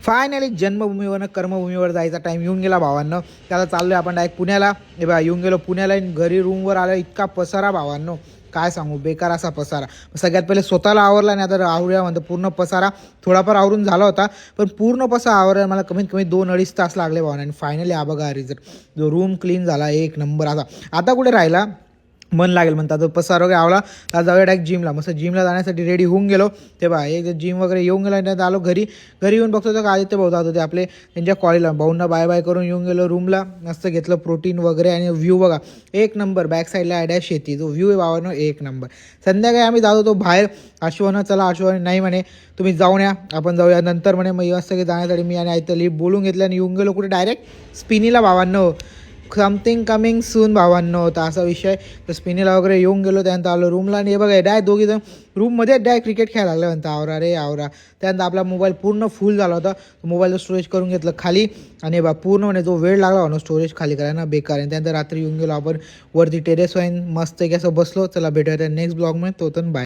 Finally जन्मभूमीवरनं कर्मभूमीवर जायचा time येऊन गेला भावांनो. त्याला चाललो आहे आपण डायरेक्ट पुण्याला. हे बघा येऊन गेलो पुण्याला. घरी रूमवर आलं, इतका पसारा भावांनो काय सांगू, बेकार असा पसारा. सगळ्यात पहिले स्वतःला आवरला नाही तर आवरूया म्हणतो. पूर्ण पसारा थोडाफार आवरून झाला होता, पण पूर्ण पसारा आवरायला मला कमीत कमी 2-2.5 तास लागले भावांनो. आणि फायनली हा बघा रिझल्ट, जो रूम क्लीन झाला एक नंबर. आता कुठे राहिला मन लागेल म्हणतात. पसार वगैरे आवला तर जाऊया डायरेक्ट जिमला. मस्त जिमला जाण्यासाठी रेडी होऊन गेलो. ते बा एक जिम वगैरे येऊन गेला. त्यात आलो घरी येऊन बघतो तर आदित्य भाऊ जात होते आपले त्यांच्या कॉलेजला. भाऊंना बाय बाय करून येऊन गेलो रूमला. मस्त घेतलं प्रोटीन वगैरे. आणि व्ह्यू बघा एक नंबर. बॅक साईडला आहे शेती, जो व्ह्यू आहे भावानं एक नंबर. संध्याकाळी आम्ही जात होतो बाहेर. आशुवानं चला, आशुवाने नाही म्हणे तुम्ही जाऊन या, आपण जाऊया नंतर म्हणे. मग मस्त जाण्यासाठी मी आणि आयतं लिफ्ट बोलून घेतलं आणि येऊन गेलो कुठे डायरेक्ट स्पिनीला भावांनो. समथिंग कमिंग सून भावांनो होता असा विषय. तर स्पिनीला वगैरे येऊन गेलो. त्यानंतर आलो रूमला. आणि हे बघा डायरेक्ट दोघीजण रूममध्ये डायरेक्ट क्रिकेट खेळायला लागलं म्हणता. आवरा रे आवरा. त्यानंतर आपला मोबाईल पूर्ण फुल झाला होता. मोबाईलचं स्टोरेज करून घेतलं खाली. आणि बा पूर्ण म्हणजे जो वेळ लागला होता स्टोरेज खाली करायला बेकार. आणि त्यानंतर रात्री येऊन गेलो आपण वरती टेरेसवर. मस्त एक असं बसलो. चला भेटूया नेक्स्ट ब्लॉगमध्ये. तो तर बाय.